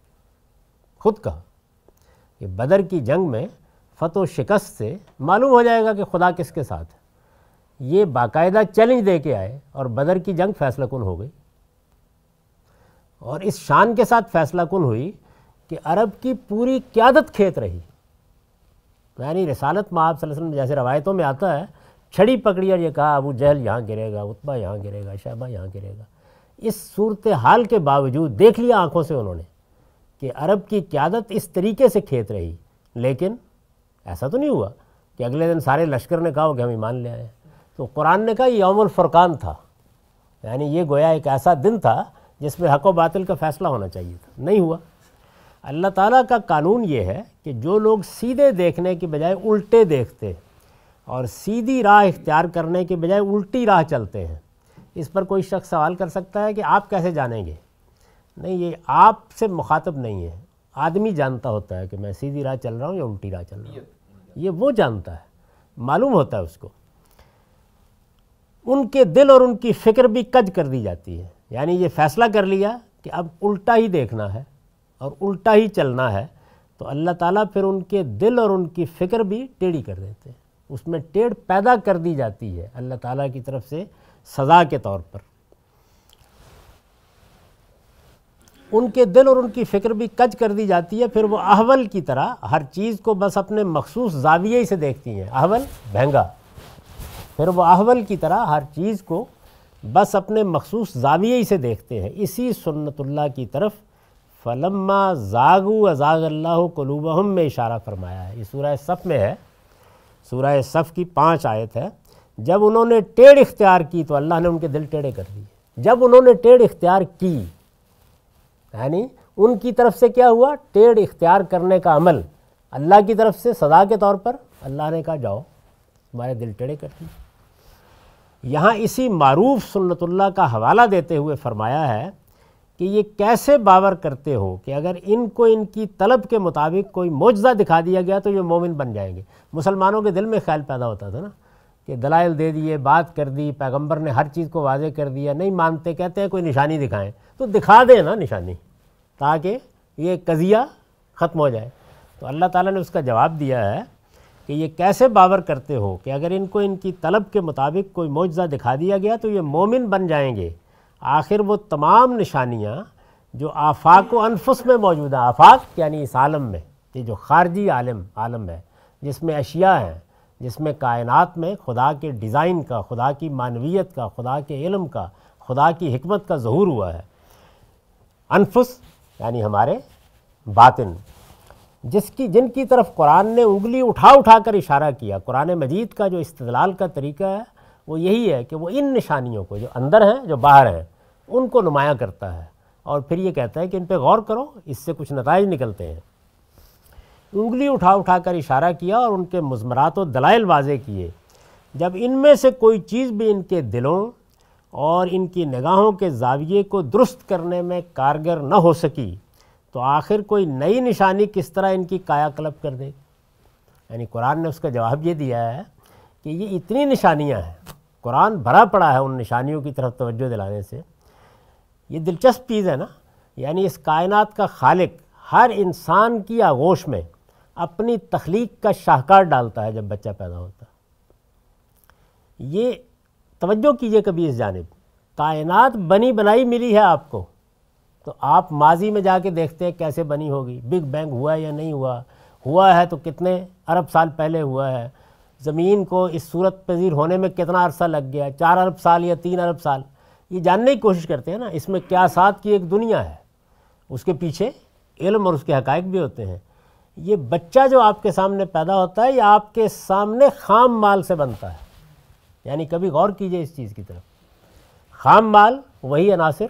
خود کہا کہ بدر کی جنگ میں فتح و شکست سے معلوم ہو جائے گا کہ خدا کس کے ساتھ ہے. یہ باقاعدہ چیلنج دے کے آئے اور بدر کی جنگ فیصلہ کن ہو گئی، اور اس شان کے ساتھ فیصلہ کن ہوئی کہ عرب کی پوری قیادت کھیت رہی. یعنی رسالت مآب صلی اللہ علیہ وسلم جیسے روایتوں میں آتا ہے، چھڑی پکڑی اور یہ کہا ابو جہل یہاں گرے گا، عتبہ یہاں گرے گا، شیبہ یہاں گرے گا. اس صورتحال کے باوجود دیکھ لیا آنکھوں سے انہوں نے کہ عرب کی قیادت اس طریقے سے کھیت رہی، لیکن ایسا تو نہیں ہوا کہ اگلے دن سارے لشکر نے کہا کہ ہم ایمان لے آئے. تو قرآن نے کہا یہ یوم الفرقان تھا. یعنی یہ گویا ایک ایسا دن تھا جس میں حق و باطل کا فیصلہ ہونا چاہیے تھا، نہیں ہوا. اللہ تعالیٰ کا قانون یہ ہے کہ جو لوگ سیدھے دیکھنے کی بجائے الٹے دیکھتے اور سیدھی راہ اختیار کرنے کے بجائے الٹی راہ چلتے ہیں، اس پر کوئی شخص سوال کر سکتا ہے کہ آپ کیسے جانیں گے؟ نہیں، یہ آپ سے مخاطب نہیں ہے. آدمی جانتا ہوتا ہے کہ میں سیدھی راہ چل رہا ہوں یا الٹی راہ چل رہا ہوں. یہ وہ جانتا ہے، معلوم ہوتا ہے اس کو. ان کے دل اور ان کی فکر بھی کج کر دی جاتی ہے. یعنی یہ فیصلہ کر لیا کہ اب الٹا ہی دیکھنا ہے اور الٹا ہی چلنا ہے، تو اللہ تعالیٰ پھر ان کے دل اور ان کی فکر بھی ٹیڑھی کر دیتے ہیں. اس میں ٹیڑھ پیدا کر دی جاتی ہے اللہ تعالیٰ کی طرف سے سزا کے طور پر. ان کے دل اور ان کی فکر بھی کج کر دی جاتی ہے. پھر وہ احول کی طرح ہر چیز کو بس اپنے مخصوص زاویے سے دیکھتی ہیں. احول بھینگا، پھر وہ احول کی طرح ہر چیز کو بس اپنے مخصوص زاویے سے دیکھتے ہیں. اسی سنت اللہ کی طرف فلما زاغوا ازاغ اللہ قلوبہم میں اشارہ فرمایا ہے. یہ سورہ صف میں ہے، سورہ صف کی 5 آیت ہے. جب انہوں نے ٹیڑھ اختیار کی تو اللہ نے ان کے دل ٹیڑھے کر دیے. جب انہوں نے ٹیڑھ اختیار کی، یعنی ان کی طرف سے کیا ہوا؟ ٹیڑھ اختیار کرنے کا عمل اللہ کی طرف سے سزا کے طور پر اللہ نے کہا جاؤ تمہارے دل ٹیڑھے کر دیے۔ یہاں اسی معروف سنت اللہ کا حوالہ دیتے ہوئے فرمایا ہے کہ یہ کیسے باور کرتے ہو کہ اگر ان کو ان کی طلب کے مطابق کوئی معجزہ دکھا دیا گیا تو یہ مومن بن جائیں گے۔ مسلمانوں کے دل میں خیال پیدا ہوتا تھا نا کہ دلائل دے دیے، بات کر دی، پیغمبر نے ہر چیز کو واضح کر دیا، نہیں مانتے، کہتے ہیں کوئی نشانی دکھائیں، تو دکھا دیں نا نشانی تاکہ یہ قضیہ ختم ہو جائے۔ تو اللہ تعالیٰ نے اس کا جواب دیا ہے کہ یہ کیسے باور کرتے ہو کہ اگر ان کو ان کی طلب کے مطابق کوئی معجزہ دکھا دیا گیا تو یہ مومن بن جائیں گے۔ آخر وہ تمام نشانیاں جو آفاق و انفس میں موجود ہیں، آفاق یعنی اس عالم میں، یہ جو خارجی عالم ہے جس میں اشیاء ہیں، جس میں کائنات میں خدا کے ڈیزائن کا، خدا کی معنویت کا، خدا کے علم کا، خدا کی حکمت کا ظہور ہوا ہے۔ انفس یعنی ہمارے باطن، جن کی طرف قرآن نے انگلی اٹھا کر اشارہ کیا۔ قرآن مجید کا جو استدلال کا طریقہ ہے وہ یہی ہے کہ وہ ان نشانیوں کو جو اندر ہیں جو باہر ہیں ان کو نمایاں کرتا ہے، اور پھر یہ کہتا ہے کہ ان پہ غور کرو، اس سے کچھ نتائج نکلتے ہیں۔ انگلی اٹھا کر اشارہ کیا اور ان کے مضمرات و دلائل واضح کیے۔ جب ان میں سے کوئی چیز بھی ان کے دلوں اور ان کی نگاہوں کے زاویے کو درست کرنے میں کارگر نہ ہو سکی تو آخر کوئی نئی نشانی کس طرح ان کی کایا کلپ کر دے؟ یعنی قرآن نے اس کا جواب یہ دیا ہے کہ یہ اتنی نشانیاں ہیں، قرآن بھرا پڑا ہے ان نشانیوں کی طرف توجہ دلانے سے۔ یہ دلچسپ چیز ہے نا، یعنی اس کائنات کا خالق ہر انسان کی آغوش میں اپنی تخلیق کا شاہکار ڈالتا ہے جب بچہ پیدا ہوتا ہے۔ یہ توجہ کیجئے کبھی اس جانب، کائنات بنی بنائی ملی ہے آپ کو، تو آپ ماضی میں جا کے دیکھتے ہیں کیسے بنی ہوگی، بگ بینگ ہوا ہے یا نہیں ہوا ہے تو کتنے ارب سال پہلے ہوا ہے، زمین کو اس صورت پذیر ہونے میں کتنا عرصہ لگ گیا، 4 ارب سال یا 3 ارب سال، یہ جاننے کی کوشش کرتے ہیں نا۔ اس میں قیاسات کی ایک دنیا ہے، اس کے پیچھے علم اور اس کے حقائق بھی ہوتے ہیں۔ یہ بچہ جو آپ کے سامنے پیدا ہوتا ہے یہ آپ کے سامنے خام مال سے بنتا ہے، یعنی کبھی غور کیجئے اس چیز کی طرف۔ خام مال وہی عناصر،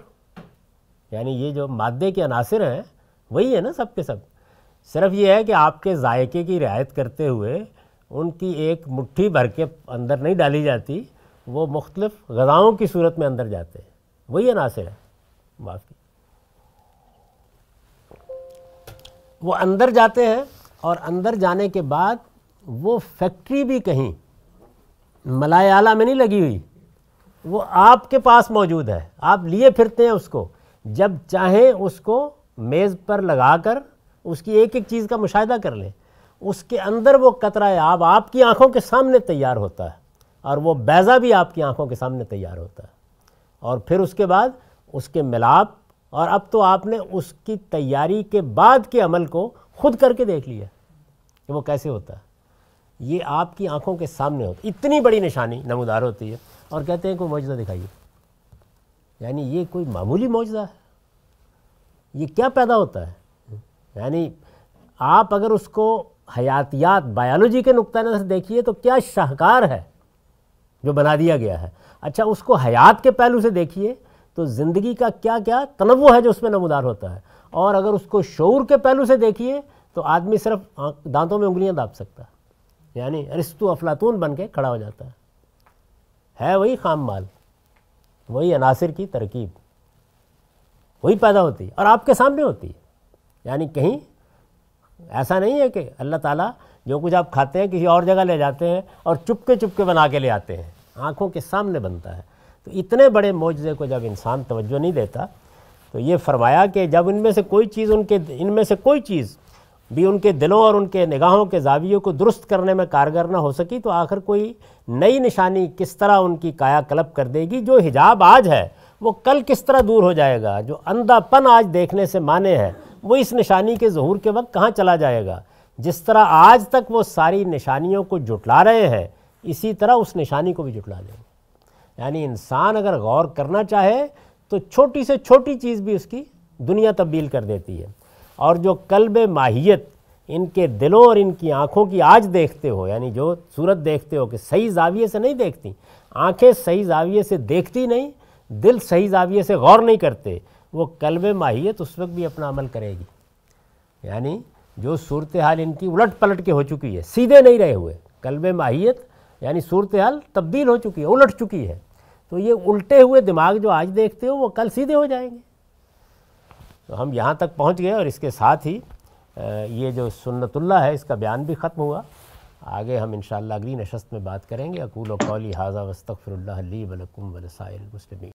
یعنی یہ جو مادے کے عناصر ہیں وہی ہے نا سب کے سب، صرف یہ ہے کہ آپ کے ذائقے کی رعایت کرتے ہوئے ان کی ایک مٹھی بھر کے اندر نہیں ڈالی جاتی، وہ مختلف غذاؤں کی صورت میں اندر جاتے ہیں، وہی عناصر ہے، معافی وہ اندر جاتے ہیں، اور اندر جانے کے بعد وہ فیکٹری بھی کہیں ملائے اعلیٰ میں نہیں لگی ہوئی، وہ آپ کے پاس موجود ہے، آپ لیے پھرتے ہیں اس کو، جب چاہیں اس کو میز پر لگا کر اس کی ایک ایک چیز کا مشاہدہ کر لیں، اس کے اندر وہ قطرہ آب آپ کی آنکھوں کے سامنے تیار ہوتا ہے، اور وہ بیضہ بھی آپ کی آنکھوں کے سامنے تیار ہوتا ہے، اور پھر اس کے بعد اس کے ملاپ، اور اب تو آپ نے اس کی تیاری کے بعد کے عمل کو خود کر کے دیکھ لیا کہ وہ کیسے ہوتا ہے، یہ آپ کی آنکھوں کے سامنے ہوتا ہے، اتنی بڑی نشانی نمودار ہوتی ہے، اور کہتے ہیں کوئی معجزہ دکھائیے۔ یعنی یہ کوئی معمولی معجزہ ہے؟ یہ کیا پیدا ہوتا ہے؟ یعنی آپ اگر اس کو حیاتیات، بایولوجی کے نقطہ نظر دیکھیے تو کیا شاہکار ہے جو بنا دیا گیا ہے۔ اچھا اس کو حیات کے پہلو سے دیکھیے تو زندگی کا کیا کیا تنوع ہے جو اس میں نمودار ہوتا ہے، اور اگر اس کو شعور کے پہلو سے دیکھیے تو آدمی صرف دانتوں میں انگلیاں داب سکتا ہے، یعنی ارسطو افلاطون بن کے کھڑا ہو جاتا ہے وہی خام مال، وہی عناصر کی ترکیب، وہی پیدا ہوتی ہے اور آپ کے سامنے ہوتی ہے۔ یعنی کہیں ایسا نہیں ہے کہ اللہ تعالیٰ جو کچھ آپ کھاتے ہیں کسی اور جگہ لے جاتے ہیں اور چپکے بنا کے لے آتے ہیں، آنکھوں کے سامنے بنتا ہے۔ تو اتنے بڑے معجزے کو جب انسان توجہ نہیں دیتا تو یہ فرمایا کہ جب ان میں سے کوئی چیز بھی ان کے دلوں اور ان کے نگاہوں کے زاویوں کو درست کرنے میں کارگر نہ ہو سکی تو آخر کوئی نئی نشانی کس طرح ان کی کایا کلپ کر دے گی۔ جو حجاب آج ہے وہ کل کس طرح دور ہو جائے گا، جو اندھا پن آج دیکھنے سے مانے ہے وہ اس نشانی کے ظہور کے وقت کہاں چلا جائے گا۔ جس طرح آج تک وہ ساری نشانیوں کو جھٹلا رہے ہیں اسی طرح اس نشانی کو بھی جھٹلا دیں گے۔ یعنی انسان اگر غور کرنا چاہے تو چھوٹی سے چھوٹی چیز بھی اس کی دنیا تبدیل کر دیتی ہے، اور جو قلب ماہیت ان کے دلوں اور ان کی آنکھوں کی آج دیکھتے ہو، یعنی جو صورت دیکھتے ہو کہ صحیح زاویے سے نہیں دیکھتی، آنکھیں صحیح زاویے سے دیکھتی نہیں، دل صحیح زاویے سے غور نہیں کرتے، وہ قلب ماہیت اس وقت بھی اپنا عمل کرے گی. یعنی جو صورتحال ان کی الٹ پلٹ کے ہو چکی ہے، سیدھے نہیں رہے ہوئے، قلب ماہیت یعنی صورتحال تبدیل ہو چکی ہے، الٹ چکی ہے، تو یہ الٹے ہوئے دماغ جو آج دیکھتے ہو وہ کل سیدھے ہو جائیں گے. تو ہم یہاں تک پہنچ گئے، اور اس کے ساتھ ہی یہ جو سنت اللہ ہے اس کا بیان بھی ختم ہوا. آگے ہم انشاءاللہ اگلی نشست میں بات کریں گے. اقول قولی ھذا واستغفر اللہ لی ولکم ولسائر المسلمین.